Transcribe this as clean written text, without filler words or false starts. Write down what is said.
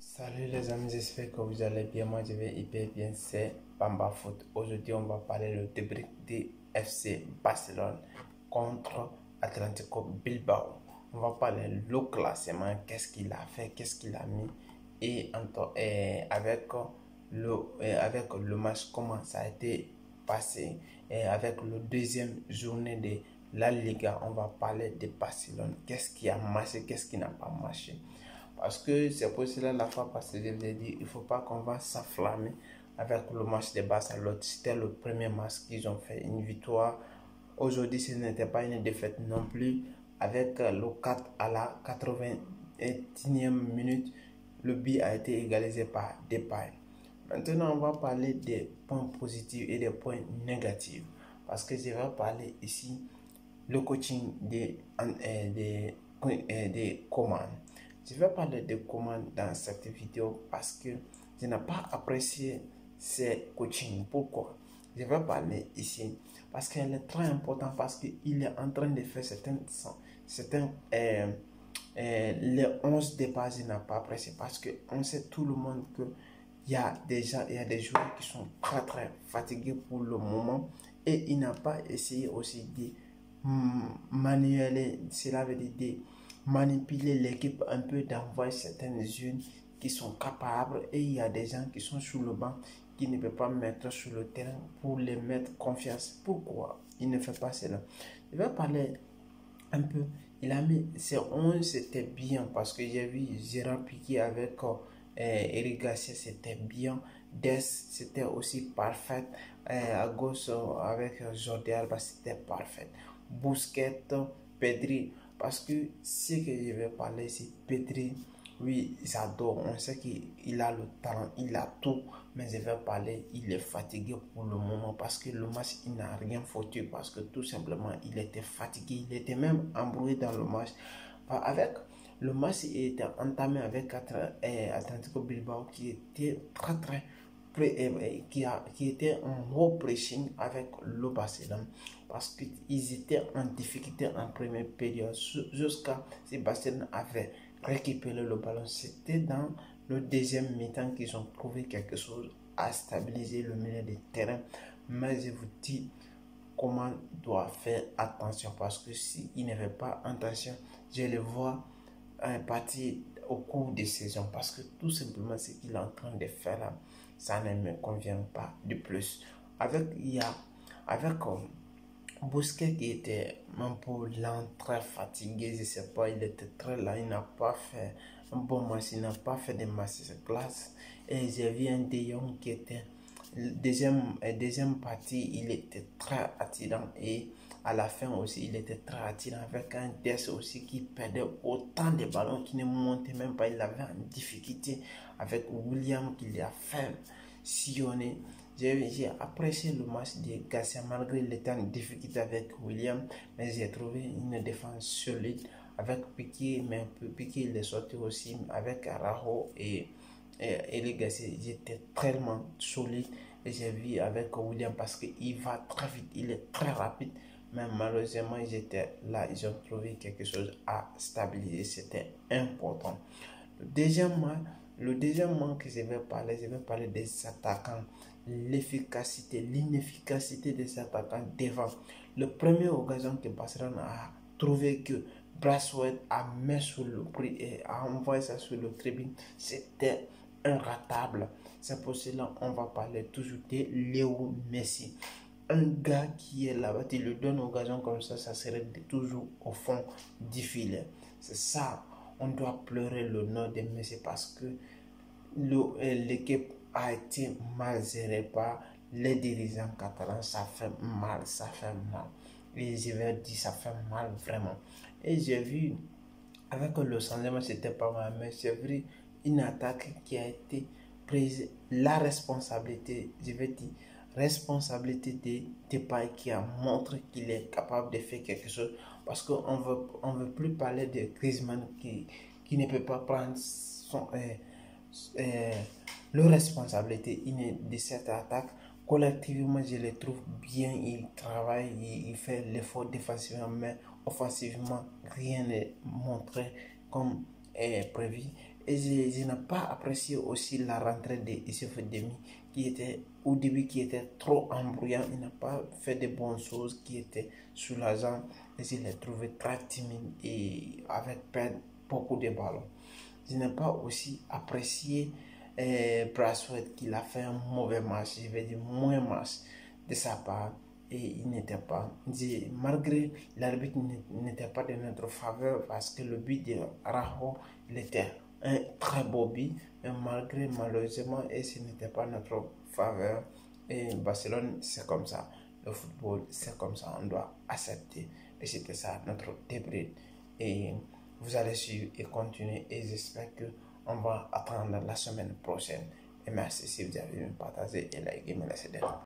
Salut les amis, j'espère que vous allez bien. Moi je vais hyper bien, c'est Bamba Foot. Aujourd'hui on va parler le débrief de FC Barcelone contre Atlético Bilbao. On va parler le classement, qu'est-ce qu'il a fait, qu'est-ce qu'il a mis et avec le match, comment ça a été passé. Et avec le deuxième journée de la Liga, on va parler de Barcelone, qu'est-ce qui a marché, qu'est-ce qui n'a pas marché. Parce que c'est pour cela la fois passée, je vous ai dit, il ne faut pas qu'on va s'enflammer avec le match de Barcelone. C'était le premier match qu'ils ont fait, une victoire. Aujourd'hui, ce n'était pas une défaite non plus. Avec le 4 à la 81e minute, le but a été égalisé par Depay. Maintenant, on va parler des points positifs et des points négatifs. Parce que je vais parler ici le coaching des commandes. Je vais parler de commandes dans cette vidéo parce que je n'ai pas apprécié ces coachings. Pourquoi? Je vais parler ici parce qu'elle est très importante, parce qu'il est en train de faire les 11 départs, je n'ai pas apprécié parce qu'on sait tout le monde que il y a des joueurs qui sont très fatigués pour le moment, et il n'a pas essayé aussi de manuel, cela veut dire de manipuler l'équipe un peu, d'envoyer certaines jeunes qui sont capables, et il y a des gens qui sont sur le banc qui ne peuvent pas mettre sur le terrain pour les mettre confiance. Pourquoi il ne fait pas cela? Je vais parler un peu. Il a mis ses 11, c'était bien parce que j'ai vu Gérard Piqué avec Eric Garcia, c'était bien. Dest, c'était aussi parfait. À gauche avec Jordi Alba, c'était parfait. Busquets, Pedri, parce que ce que je vais parler, c'est Pedri. Oui, j'adore. On sait qu'il a le talent, il a tout. Mais je vais parler, il est fatigué pour le moment parce que le match, il n'a rien foutu. Parce que tout simplement, il était fatigué. Il était même embrouillé dans le match. Avec le match, il était entamé avec Atlético Bilbao qui était très qui était en haut pressing avec le Barcelone, parce qu'ils étaient en difficulté en première période jusqu'à ce que Barcelone avait récupéré le ballon. C'était dans le deuxième mi-temps qu'ils ont trouvé quelque chose à stabiliser le milieu de terrain. Mais je vous dis comment doit faire attention, parce que s'il ne fait pas attention, je le vois partir au cours des saisons, parce que tout simplement ce qu'il est en train de faire là, ça ne me convient pas de plus. Avec Busquets qui était un peu lent, très fatigué, je sais pas, il était très lent, il n'a pas fait un bon match, il n'a pas fait de masterclass. Et j'ai vu un De Jong qui était deuxième partie, il était très attirant, et à la fin aussi il était très attirant, avec un Dest aussi qui perdait autant de ballons, qui ne montait même pas, il avait une difficulté avec William qui l'a fait sillonner. J'ai apprécié le match de Garcia malgré les temps de difficulté avec William, mais j'ai trouvé une défense solide avec Piqué, mais Piqué il est sorti aussi avec Araujo et les Garcia. J'étais tellement solide, et j'ai vu avec William parce qu'il va très vite, il est très rapide, mais malheureusement ils étaient là, ils ont trouvé quelque chose à stabiliser, c'était important. Le deuxième manque que je vais parler des attaquants, l'efficacité, l'inefficacité des attaquants devant. Le premier occasion que Barcelone a trouvé que Braithwaite a mis sur le prix et a envoyé ça sur le tribune, c'était inratable. C'est pour cela qu'on va parler toujours de Léo Messi. Un gars qui est là-bas, tu lui donnes occasion comme ça serait toujours au fond du filet. C'est ça. On doit pleurer le nom de Messi parce que l'équipe a été mal gérée par les dirigeants catalans. Ça fait mal, ça fait mal. Et je vais dire, ça fait mal vraiment. Et j'ai vu, avec le changement, c'était pas mal, mais j'ai vu une attaque qui a été prise, la responsabilité, je vais dire, responsabilité de Depay, qui a montré qu'il est capable de faire quelque chose, parce qu'on veut plus parler de Griezmann qui ne peut pas prendre leur responsabilité de cette attaque. Collectivement, je les trouve bien, ils travaillent, ils font l'effort défensivement, mais offensivement, rien n'est montré comme prévu. Et je n'ai pas apprécié aussi la rentrée de Issef Demi, qui était au début qui était trop embrouillant. Il n'a pas fait de bonnes choses, qui étaient soulageantes. Et je l'ai trouvé très timide et avec perdu beaucoup de ballons. Je n'ai pas aussi apprécié Braithwaite, qu'il a fait un mauvais match, je vais dire moins match de sa part. Et il n'était pas, malgré l'arbitre n'était pas de notre faveur, parce que le but de Rajo, il était un très beau but, mais malheureusement, et ce n'était pas notre faveur. Et Barcelone, c'est comme ça. Le football, c'est comme ça, on doit accepter. Et c'était ça notre débris. Et vous allez suivre et continuer. Et j'espère que on va attendre la semaine prochaine. Et merci si vous avez partagé et liké. Merci d'être